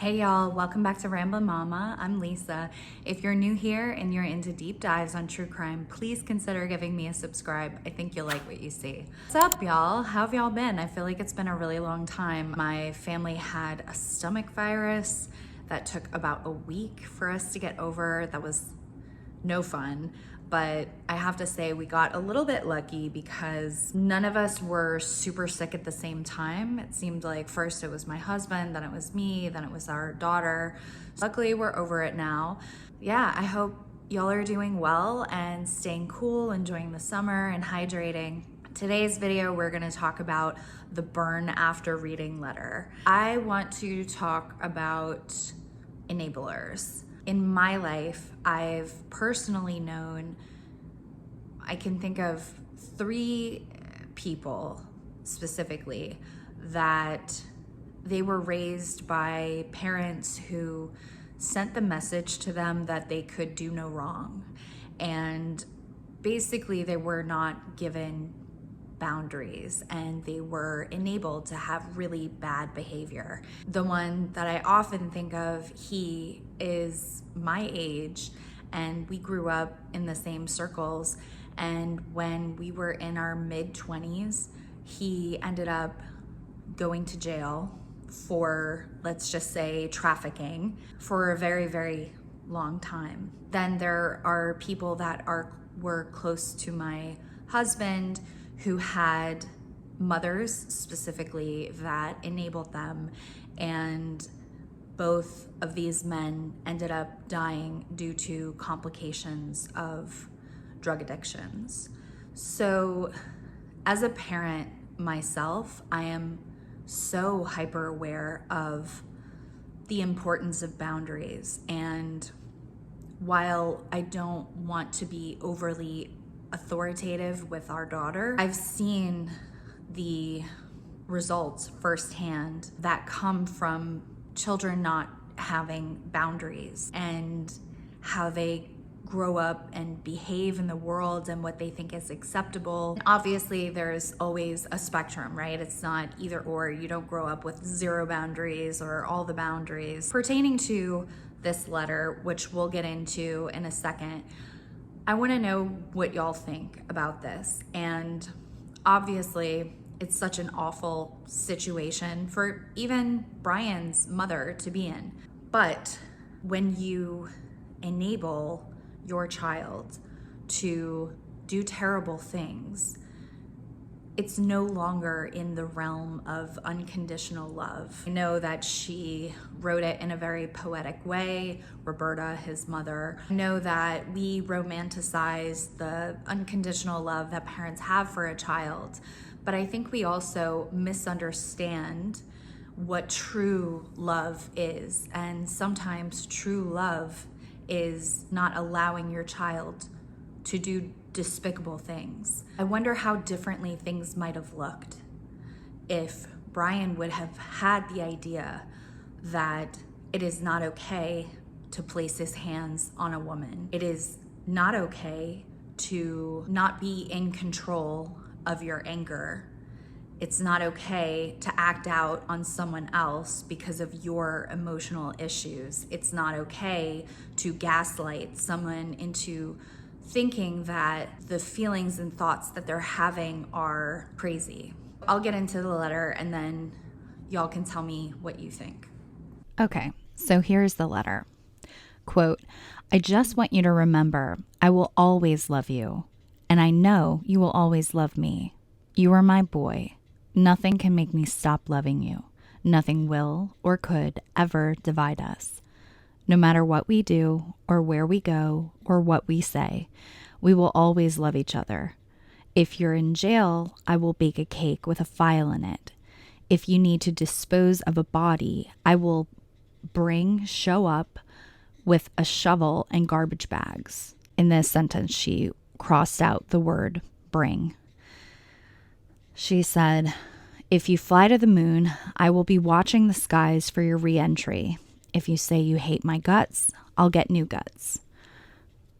Hey y'all, welcome back to Ramblin' Mama. I'm Lisa. If you're new here and you're into deep dives on true crime, please consider giving me a subscribe. I think you'll like what you see. What's up, y'all? How have y'all been? I feel like it's been a really long time. My family had a stomach virus that took about a week for us to get over. That was no fun. But I have to say we got a little bit lucky because none of us were super sick at the same time. It seemed like first it was my husband, then it was me, then it was our daughter. Luckily, we're over it now. Yeah, I hope y'all are doing well and staying cool, enjoying the summer and hydrating. Today's video, we're gonna talk about the burn after reading letter. I want to talk about enablers. In my life, I've personally known, I can think of 3 people specifically that they were raised by parents who sent the message to them that they could do no wrong. And basically they were not given boundaries and they were enabled to have really bad behavior. The one that I often think of, he is my age and we grew up in the same circles, and when we were in our mid-20s, he ended up going to jail for, let's just say, trafficking for a very, very long time. Then there are people that were close to my husband who had mothers specifically that enabled them, and both of these men ended up dying due to complications of drug addictions. So as a parent myself, I am so hyper aware of the importance of boundaries. And while I don't want to be overly authoritative with our daughter, I've seen the results firsthand that come from children not having boundaries and how they grow up and behave in the world and what they think is acceptable. Obviously, there's always a spectrum, right? It's not either or. You don't grow up with 0 boundaries or all the boundaries. Pertaining to this letter, which we'll get into in a second, I want to know what y'all think about this. And obviously, it's such an awful situation for even Brian's mother to be in. But when you enable your child to do terrible things, it's no longer in the realm of unconditional love. I know that she wrote it in a very poetic way, Roberta, his mother. I know that we romanticize the unconditional love that parents have for a child, but I think we also misunderstand what true love is. And sometimes true love is not allowing your child to do despicable things. I wonder how differently things might have looked if Brian would have had the idea that it is not okay to place his hands on a woman. It is not okay to not be in control of your anger. It's not okay to act out on someone else because of your emotional issues. It's not okay to gaslight someone into thinking that the feelings and thoughts that they're having are crazy. I'll get into the letter and then y'all can tell me what you think. Okay, so here's the letter. Quote, I just want you to remember I will always love you, and I know you will always love me. You are my boy. Nothing can make me stop loving you. Nothing will or could ever divide us. No matter what we do or where we go or what we say, we will always love each other. If you're in jail, I will bake a cake with a file in it. If you need to dispose of a body, I will show up with a shovel and garbage bags. In this sentence, she crossed out the word bring. She said, if you fly to the moon, I will be watching the skies for your re-entry. If you say you hate my guts, I'll get new guts.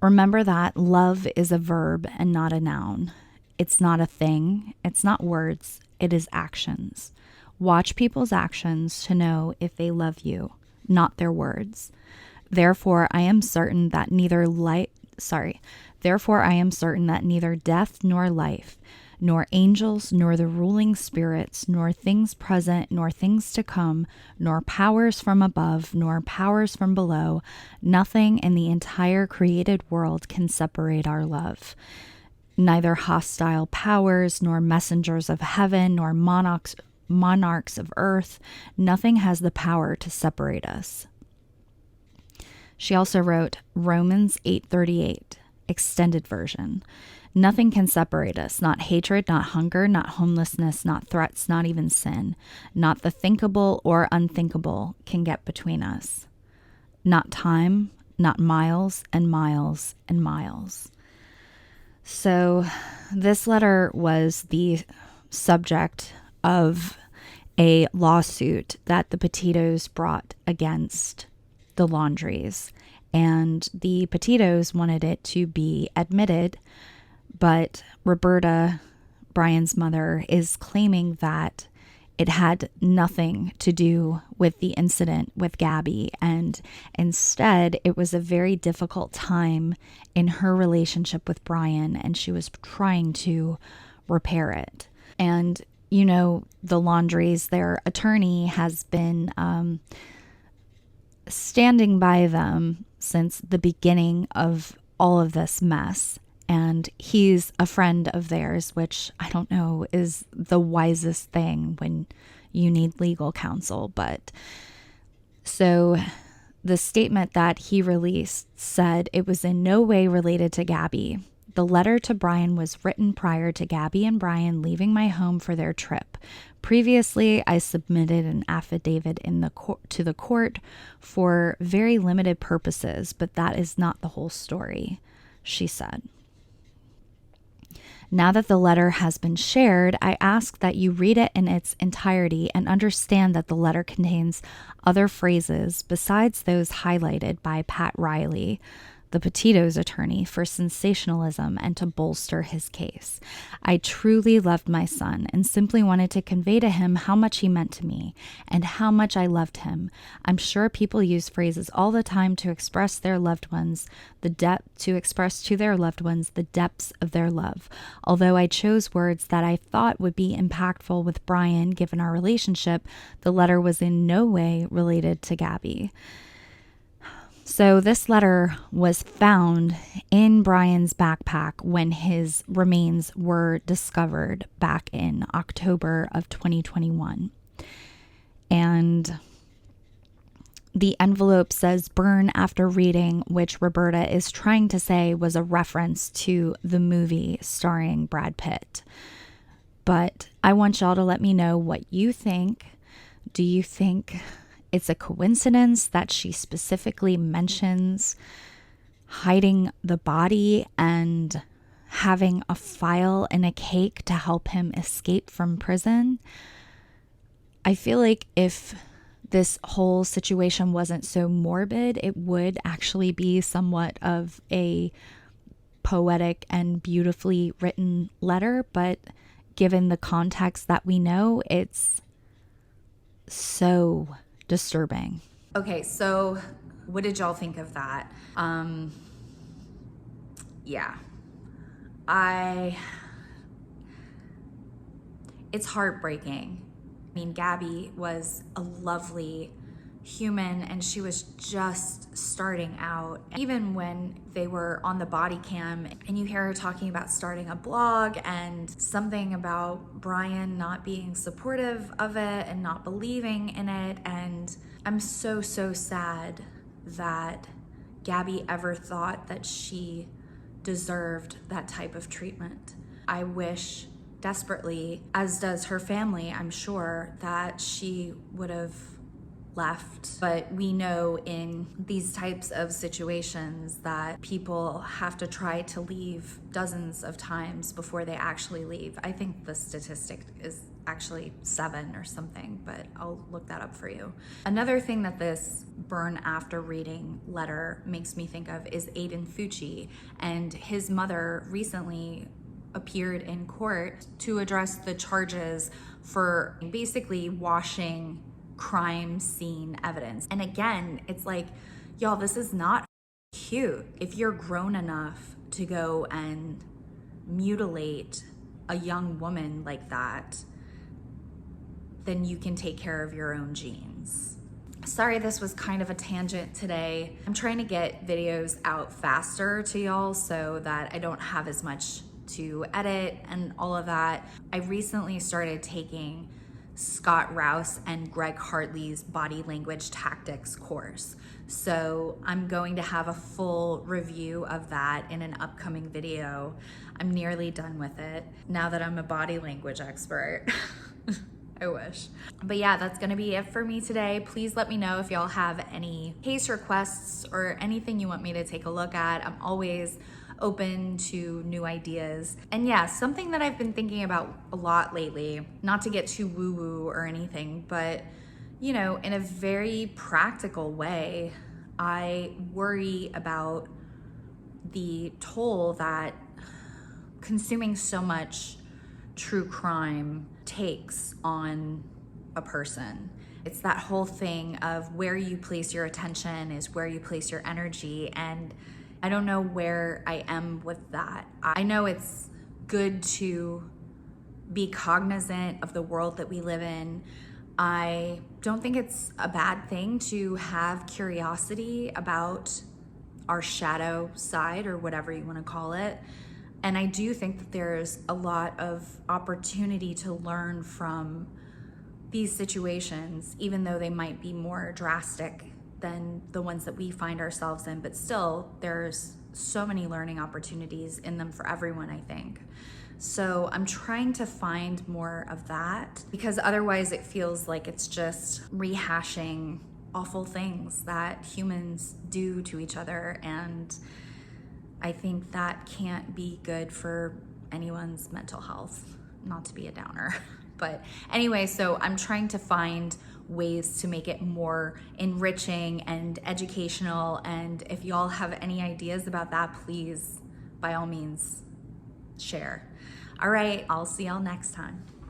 Remember that love is a verb and not a noun. It's not a thing. It's not words. It is actions. Watch people's actions to know if they love you. not their words. Therefore, I am certain that neither death nor life, nor angels, nor the ruling spirits, nor things present, nor things to come, nor powers from above, nor powers from below, nothing in the entire created world can separate our love. Neither hostile powers, nor messengers of heaven, nor monarchs of earth, nothing has the power to separate us. She also wrote Romans 8:38, extended version. Nothing can separate us, not hatred, not hunger, not homelessness, not threats, not even sin. Not the thinkable or unthinkable can get between us. Not time, not miles and miles and miles. So this letter was the subject of a lawsuit that the Petitos brought against the Laundries. And the Petitos wanted it to be admitted, but Roberta, Brian's mother, is claiming that it had nothing to do with the incident with Gabby, and instead it was a very difficult time in her relationship with Brian, and she was trying to repair it. And, you know, the Laundries, their attorney has been standing by them since the beginning of all of this mess. And he's a friend of theirs, which I don't know is the wisest thing when you need legal counsel. But so the statement that he released said it was in no way related to Gabby. The letter to Brian was written prior to Gabby and Brian leaving my home for their trip. Previously, I submitted an affidavit to the court for very limited purposes, but that is not the whole story, she said. Now that the letter has been shared, I ask that you read it in its entirety and understand that the letter contains other phrases besides those highlighted by Pat Riley, the Petitos attorney, for sensationalism and to bolster his case. I truly loved my son and simply wanted to convey to him how much he meant to me and how much I loved him. I'm sure people use phrases all the time to express to their loved ones the depths of their love. Although I chose words that I thought would be impactful with Brian given our relationship, the letter was in no way related to Gabby. So this letter was found in Brian's backpack when his remains were discovered back in October of 2021. And the envelope says burn after reading, which Roberta is trying to say was a reference to the movie starring Brad Pitt. But I want y'all to let me know what you think. Do you think it's a coincidence that she specifically mentions hiding the body and having a file in a cake to help him escape from prison? I feel like if this whole situation wasn't so morbid, it would actually be somewhat of a poetic and beautifully written letter. But given the context that we know, it's so disturbing. Okay, so what did y'all think of that? Yeah. It's heartbreaking. I mean, Gabby was a lovely human and she was just starting out. Even when they were on the body cam and you hear her talking about starting a blog and something about Brian not being supportive of it and not believing in it. And I'm so sad that Gabby ever thought that she deserved that type of treatment. I wish desperately, as does her family, I'm sure, that she would have left. But we know in these types of situations that people have to try to leave dozens of times before they actually leave. I think the statistic is actually 7 or something, but I'll look that up for you. Another thing that this burn after reading letter makes me think of is Aiden Fucci, and his mother recently appeared in court to address the charges for basically washing crime scene evidence. And again, it's like, y'all, this is not cute. If you're grown enough to go and mutilate a young woman like that, then you can take care of your own genes. Sorry, this was kind of a tangent today. I'm trying to get videos out faster to y'all so that I don't have as much to edit and all of that. I recently started taking Scott Rouse and Greg Hartley's body language tactics course. So I'm going to have a full review of that in an upcoming video. I'm nearly done with it now that I'm a body language expert. I wish. But yeah, that's gonna be it for me today. Please let me know if y'all have any case requests or anything you want me to take a look at. I'm always open to new ideas. And yeah, something that I've been thinking about a lot lately, not to get too woo-woo or anything, but you know, in a very practical way, I worry about the toll that consuming so much true crime takes on a person. It's that whole thing of where you place your attention is where you place your energy, and I don't know where I am with that. I know it's good to be cognizant of the world that we live in. I don't think it's a bad thing to have curiosity about our shadow side, or whatever you want to call it. And I do think that there's a lot of opportunity to learn from these situations, even though they might be more drastic than the ones that we find ourselves in. But still, there's so many learning opportunities in them for everyone, I think. So I'm trying to find more of that, because otherwise it feels like it's just rehashing awful things that humans do to each other. And I think that can't be good for anyone's mental health, not to be a downer. But anyway, so I'm trying to find ways to make it more enriching and educational. And if y'all have any ideas about that, please, by all means, share. All right, I'll see y'all next time.